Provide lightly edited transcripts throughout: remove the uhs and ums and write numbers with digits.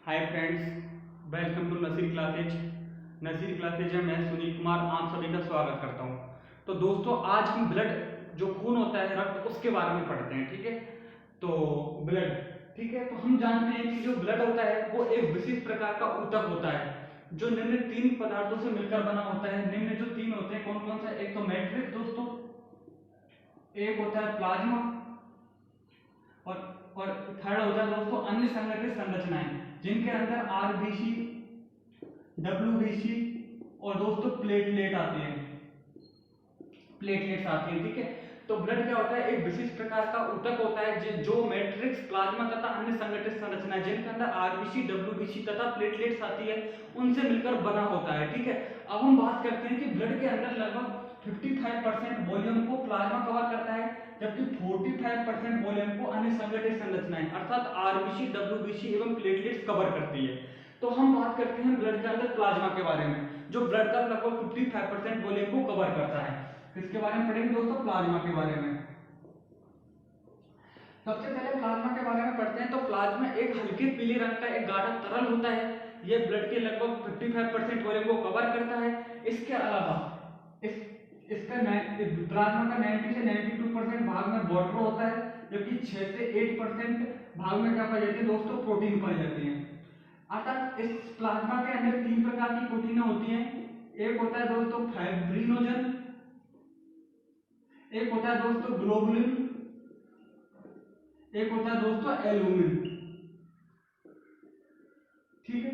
Hi friends, welcome to Naseer classes. Naseer classes में मैं सुनील कुमार आप सभी का स्वागत करता हूं। तो दोस्तों, आज हम ब्लड जो खून होता है, रक्त, उसके बारे में पढ़ते हैं। ठीक है, तो ब्लड, ठीक है, तो हम जानते हैं कि जो ब्लड होता है वो एक विशेष प्रकार का ऊतक होता है जो निम्न तीन पदार्थों से मिलकर बना होता है। निम्न जो तीन होते हैं कौन कौन सा? एक तो मैट्रिक्स दोस्तों, एक होता है प्लाज्मा, और और थर्ड होता है दोस्तों अन्य संगठित संरचनाएं जिनके अंदर आरबीसी, डब्ल्यूबीसी और दोस्तों प्लेटलेट आते हैं, प्लेटलेट्स आते हैं। ठीक है, तो ब्लड क्या होता है? एक विशेष प्रकार का ऊतक होता है जो मैट्रिक्स, प्लाज्मा तथा अन्य संगठित संरचनाएं जिनके अंदर आरबीसी, डब्ल्यूबीसी तथा प्लेटलेट्स आती है उनसे मिलकर बना होता है। ठीक है, अब हम बात करते हैं कि ब्लड के अंदर लगभग 55% वॉल्यूम को प्लाज्मा कवर करता है, जबकि 45% वॉल्यूम को अन्य संगठित संरचनाएं अर्थात आरबीसी, डब्ल्यूबीसी एवं प्लेटलेट्स कवर करती है। तो हम बात करते हैं ब्लड के अंदर प्लाज्मा के बारे में, जो ब्लड का लगभग 55% वॉल्यूम को कवर करता है। किसके बारे में पढ़ेंगे दोस्तों? प्लाज्मा के बारे में। सबसे पहले प्लाज्मा के बारे में पढ़ते हैं। तो प्लाज्मा एक हल्के पीले रंग का एक गाढ़ा तरल होता है। यह ब्लड के लगभग 55% वॉल्यूम को कवर करता है। इसके अलावा इसका प्लाज्मा का 90 से 92% भाग में वाटर होता है, जबकि 6 से 8% भाग में क्या पाई जाती है दोस्तों? प्रोटीन पाई जाती है। अर्थात इस प्लाज्मा के अंदर तीन प्रकार की प्रोटीन होती हैं। एक होता है दोस्तों फाइब्रिनोजन, एक होता है दोस्तों ग्लोबुलिन, एक होता है दोस्तों एल्बुमिन। ठीक है,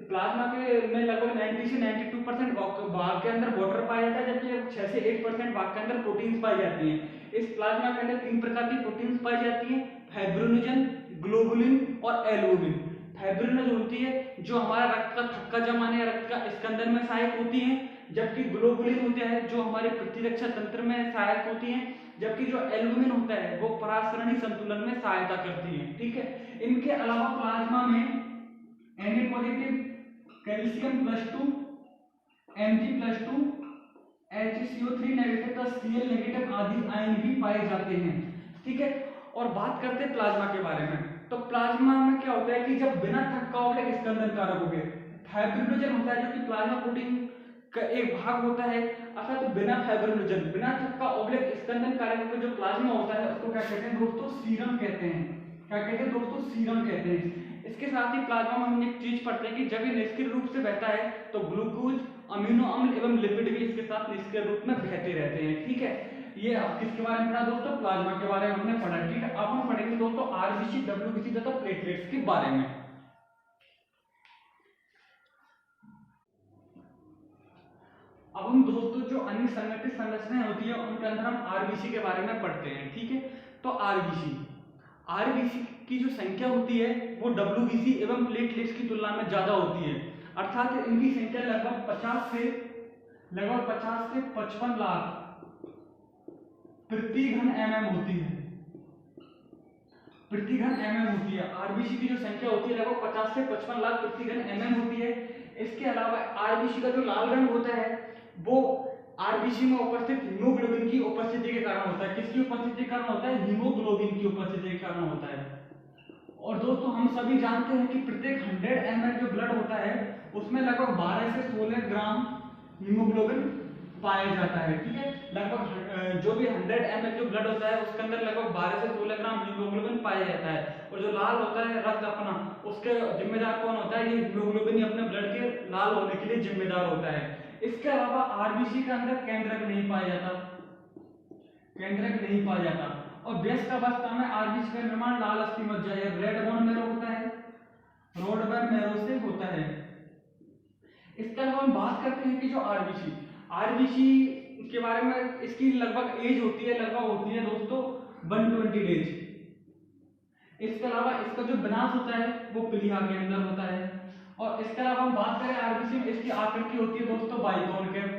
प्लाज्मा के में लगभग 90 से 92% भाग के अंदर वाटर पाया जाता है, जबकि 6 से 8% भाग के अंदर प्रोटीन्स पाई जाती हैं। इस प्लाज्मा के अंदर तीन प्रकार की प्रोटीन्स पाई जाती हैं, फाइब्रिनोजन, ग्लोबुलिन और एल्बुमिन। फाइब्रिनोजन होती है जो हमारा रक्त का थक्का जमाने या रक्त का स्कंदन में सहायक होती है, जबकि ग्लोबुलिन होता है जो हमारे प्रतिरक्षा तंत्र में सहायक होती है, जबकि जो एल्बुमिन होता है वो परासरणी संतुलन में सहायता करती है। ठीक है, इनके अलावा प्लाज्मा में Na positive, calcium +2, Mg+2, HCO3 negative का Cl नेगेटिव आदि आयन भी पाए जाते हैं। ठीक है, और बात करते हैं प्लाज्मा के बारे में। तो प्लाज्मा में क्या होता है कि जब बिना थक्का ऑब्लिक स्कंदन कारक हो गए, फाइब्रिनोजन होता है जो कि प्लाज्मा प्रोटीन का एक भाग होता है, अर्थात तो बिना फाइब्रिनोजन, बिना थक्का ऑब्लिक स्कंदन कारक का जो प्लाज्मा होता है उसको क्या कहते हैं दोस्तों? सीरम कहते हैं। क्या कहते हैं दोस्तों? सीरम कहते हैं। इसके साथ ही प्लाज्मा में हम एक चीज पढ़ते हैं कि जब ये निष्क्रिय रूप से बहता है तो ग्लूकोज, अमीनो अम्ल एवं लिपिड भी इसके साथ निष्क्रिय रूप में बहते रहते हैं। ठीक है, ये अब किसके बारे में पढ़ा दोस्तों? प्लाज्मा के बारे में हमने पढ़ा। ठीक है, अब हम पढ़ेंगे दोस्तों आरबीसी, डब्ल्यूबीसी तथा प्लेटलेट्स के बारे में। अब हम दोस्तों जो अन्य संगठित संरचनाएं होती है उनके अंदर हम आरबीसी के बारे में पढ़ते हैं। ठीक है, तो आरबीसी आरबीसी की जो संख्या होती है वो डब्ल्यूबीसी एवं प्लेटलेट्स की तुलना में ज्यादा होती है, अर्थात इनकी संख्या लगभग 50 से 55 लाख प्रति घन एमएम होती है। प्रति घन एमएम होती है। आरबीसी की जो संख्या होती है लगभग 50 से 55 लाख प्रति घन एमएम होती है। इसके अलावा आरबीसी का जो लाल रंग होता है वो आरबीसी में उपस्थित हीमोग्लोबिन की उपस्थिति के कारण होता है। किसकी उपस्थिति के कारण होता है? हीमोग्लोबिन की उपस्थिति के कारण होता है। और दोस्तों हम सभी जानते हैं कि प्रत्येक 100 ml जो ब्लड होता है उसमें लगभग 12 से 16 ग्राम हीमोग्लोबिन पाया जाता है। ठीक है, लगभग जो भी 100 ml जो ब्लड होता है उसके अंदर लगभग 12 से 16 ग्राम हीमोग्लोबिन पाया जाता है। और जो लाल होता है रक्त अपना, उसके जिम्मेदार कौन होता है? ये हीमोग्लोबिन अपने ब्लड के लाल होने के लिए जिम्मेदार होता है। इसके अलावा आरबीसी के अंदर केंद्रक नहीं पाया जाता, केंद्रक नहीं पाया जाता। और वयस्क अवस्था में आरबीसी का निर्माण लाल अस्थि मज्जा या रेड बोन मैरो होता है, रोड बोन मैरो से होता है। इसके अलावा हम बात करते हैं कि जो आरबीसी के बारे में, इसकी लगभग एज होती है, लगभग होती है दोस्तों 120 डेज। इसके अलावा इसका जो विनाश होता है वो प्लीहा के अंदर होता है। और इसके अलावा हम बात करें आरबीसी में, इसकी आकृति होती है दोस्तों बाइकॉनकेव,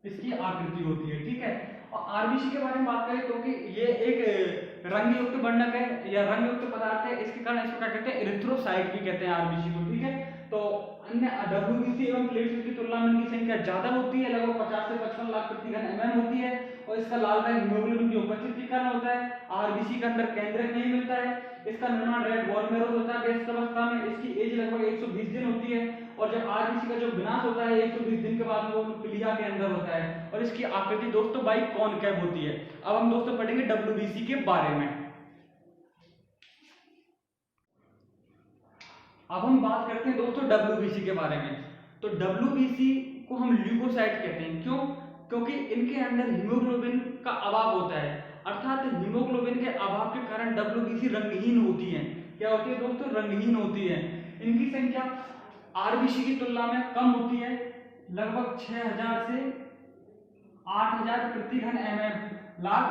इसकी आकृति होती है। ठीक है, और आरबीसी के बारे में बात करें क्योंकि ये एक रंग युक्त वर्णक है या रंग युक्त पदार्थ है, इसके कारण इसको क्या कहते हैं? एरिथ्रोसाइट भी कहते हैं आरबीसी को। ठीक है, तो अन्य डब्ल्यूबीसी एवं प्लेटलेट्स की तुलना में इनकी संख्या ज्यादा होती है, लगभग 50 से 55 लाख प्रति घन एमएम होती है। और इसका लाल रंग हीमोग्लोबिन की उपस्थिति के कारण होता है। आरबीसी के अंदर केंद्रक नहीं मिलता है। इसका निर्माण रेड बोन मैरो होता है वयस्क अवस्था में। इसकी एज लगभग 120 दिन होती है और जब आरबीसी का जो विनाश होता है 120 दिन के बाद वो प्लीहा के अंदर होता है और इसकी आकृति दोस्तों बाइकॉनकेव होती है। अब हम दोस्तों पढ़ेंगे डब्ल्यूबीसी के बारे में। अब हम बात करते हैं दोस्तों डब्ल्यूबीसी के बारे में। तो डब्ल्यूबीसी को हम ल्यूकोसाइट कहते हैं। क्यों? क्योंकि इनके अंदर हीमोग्लोबिन का अभाव होता है, अर्थात हीमोग्लोबिन के अभाव के कारण डब्ल्यूबीसी रंगहीन होती है। क्या होती है दोस्तों? रंगहीन होती है। इनकी संख्या आरबीसी की तुलना में कम होती है, लगभग 6000 से 8000 प्रति घन mm लाख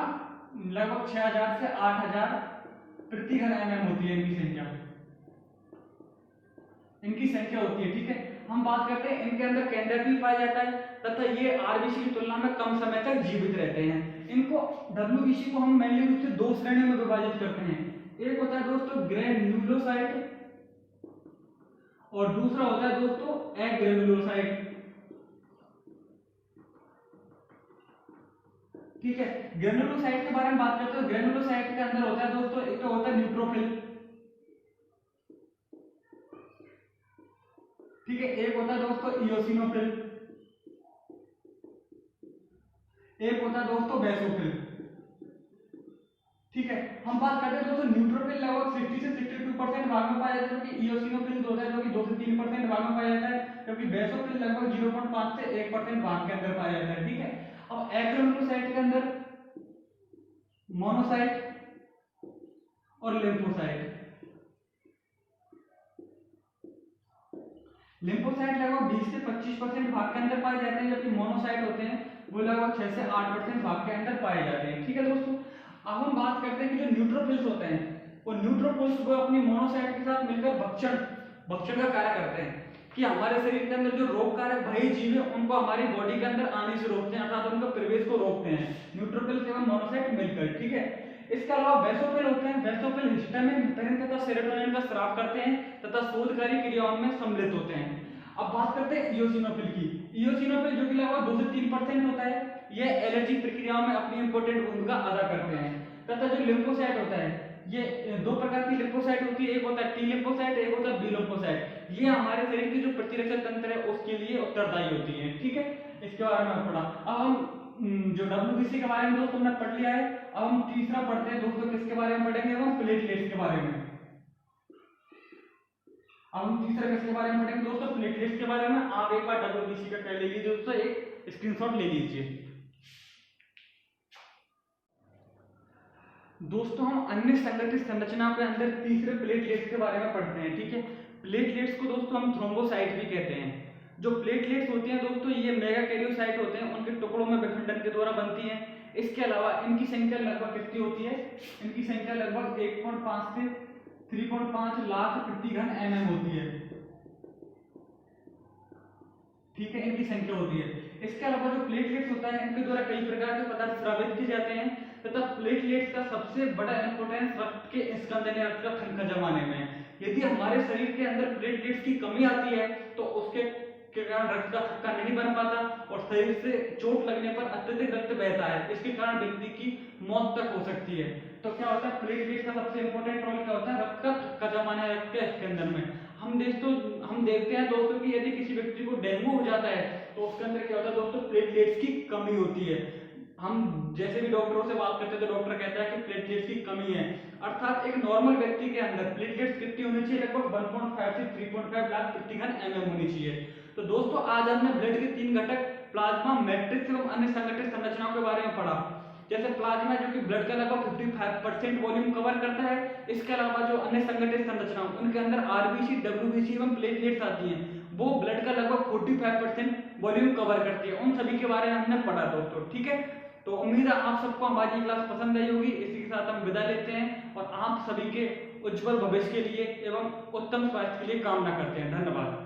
लगभग 6000 से 8000 प्रति घन mm होती है इनकी संख्या होती है। ठीक है, हम बात करते हैं इनके अंदर केंद्रक भी पाया जाता है तथा ये आरबीसी की तुलना में कम समय तक जीवित रहते हैं। इनको डब्ल्यूबीसी को हम मेनली रूप से दो श्रेणियों में विभाजित करते हैं। एक होता है दोस्तों ग्रेन्युलोसाइट और दूसरा होता है दोस्तों एग्रेनुलोसाइट। ठीक है, ग्रेनुलोसाइट के बारे में बात करते हैं। ग्रेनुलोसाइट के अंदर होता है दोस्तों एक तो होता है न्यूट्रोफिल, ठीक है, एक होता है दोस्तों इओसिनोफिल, एक होता है दोस्तों बेसोफिल। ठीक है, हम बात करते हैं दोस्तों न्यूट्रोफिल लगभग 60 से 62% भाग में पाया जाता है, जबकि इओसिनोफिल होता है जो कि 2 से 3% भाग में पाया जाता है, जबकि बेसोफिल लगभग 0.5 से 1% भाग के अंदर पाया जाता है। ठीक है, अब एग्रेनुलोसाइट के अंदर मोनोसाइट और लिम्फोसाइट। लिम्फोसाइट लगभग 20 से 25% भाग के अंदर पाए जाते हैं, जबकि मोनोसाइट होते हैं वो लगभग 6 से 8% भाग के अंदर पाए जाते हैं। ठीक है दोस्तों, अब हम बात करते हैं कि जो न्यूट्रोफिल्स होते हैं वो न्यूट्रोफिल्स वो अपनी मोनोसाइट के साथ मिलकर भक्षण का कार्य करते हैं कि हमारे शरीर के अंदर जो रोगकारक भय जीव है उनको हमारी बॉडी के अंदर आने से रोकते हैं, अर्थात उनका प्रवेश को रोकते हैं न्यूट्रोफिल्स एवं मोनोसाइट मिलकर। ठीक है, इसके अलावा बेसोफिल होते हैं। बेसोफिल हिस्टामिन, हेपेरिन तथा सेरोटोनिन का स्राव करते हैं तथा शोधकारी क्रियाओं में सम्मिलित होते हैं। अब बात करते हैं इओसिनोफिल की। इओसिनोफिल जो कि लगभग 2 से 3% होता है, यह एलर्जी प्रक्रियाओं में अपनी इंपॉर्टेंट भूमिका अदा करते हैं। तथा जो लिम्फोसाइट होता है, ये दो प्रकार की लिम्फोसाइट होती है, एक होता है टी लिम्फोसाइट, एक होता है बी लिम्फोसाइट। ये हमारे शरीर की जो प्रतिरक्षक तंत्र है उसके लिए उत्तरदायी होती है। ठीक है, इसके बारे में पढ़ा। अब हम जो डब्ल्यूबीसी के बारे में दोस्तों हमने पढ़ लिया है, अब हम तीसरा पढ़ते हैं दोस्तों, किसके बारे में पढ़ेंगे? हम प्लेटलेट्स के बारे में। अब हम तीसरा किसके बारे में पढ़ेंगे दोस्तों? प्लेटलेट्स के बारे में। आप एक बार डब्ल्यूबीसी का कर लीजिए दोस्तों, एक स्क्रीनशॉट ले लीजिए। दोस्तों हम अन्य संगठित संरचना के अंदर तीसरे प्लेटलेट्स के बारे में पढ़ते हैं। ठीक है, प्लेटलेट्स को दोस्तों हम थ्रोम्बोसाइट भी कहते हैं। जो प्लेटलेट्स होती हैं दोस्तों ये मेगाकैरियोसाइट होते हैं, उनके टुकड़ों में विखंडन के द्वारा बनती हैं। इसके अलावा इनकी संख्या लगभग कितनी होती है? इनकी संख्या लगभग 1.5 से 3.5 लाख प्रति घन mm होती है। ठीक है, इनकी संख्या होती है। इसके अलावा जो प्लेटलेट्स होता है इनके द्वारा कई प्रकार के पदार्थ स्रावित किए जाते हैं तथा प्लेटलेट्स का सबसे बड़ा इंपोर्टेंस रक्त के स्कंदन या रक्त का ठनका जमाने में। यदि हमारे शरीर के अंदर प्लेटलेट्स की कमी आती है तो उसके कारण रक्त का थक्का नहीं बन पाता और शरीर से चोट लगने पर अत्यधिक रक्त बहता है। इसके कारण व्यक्ति की मौत तक हो सकती है। तो क्या होता है? प्लेटलेट्स का सबसे इंपॉर्टेंट रोल क्या होता है? रक्त का थक्का जमाना है रक्त के स्कंदन में। हम देखते हैं दोस्तों कि यदि किसी व्यक्ति को डेंगू हो जाता है तो उसके अंदर क्या होता है दोस्तों? प्लेटलेट्स की कमी होती है। हम जैसे भी डॉक्टरों से बात करते हैं तो डॉक्टर कहता है कि प्लेटलेट्स की कमी है, अर्थात एक नॉर्मल व्यक्ति के अंदर प्लेटलेट्स कितनी होनी चाहिए? लगभग 1.5 से 3.5 लाख प्रति घन mm होनी चाहिए। तो दोस्तों आज हमने ब्लड के 3 घटक प्लाज्मा, मैट्रिक्स एवं अन्य संगठित संरचनाओं के बारे में पढ़ा। जैसे प्लाज्मा जो कि ब्लड का लगभग 55% वॉल्यूम कवर करता है। इसके अलावा जो अन्य संगठित संरचनाओं उनके अंदर आरबीसी, डब्ल्यूबीसी एवं प्लेटलेट्स आती हैं, वो ब्लड का लगभग 45% वॉल्यूम कवर करती है। उन सभी के बारे में हमने पढ़ा दोस्तों। ठीक है, तो उम्मीद है आप सबको हमारी क्लास पसंद आई होगी। इसी के साथ हम विदा लेते हैं और आप सभी के उज्जवल भविष्य के लिए एवं उत्तम स्वास्थ्य के लिए कामना करते हैं। धन्यवाद।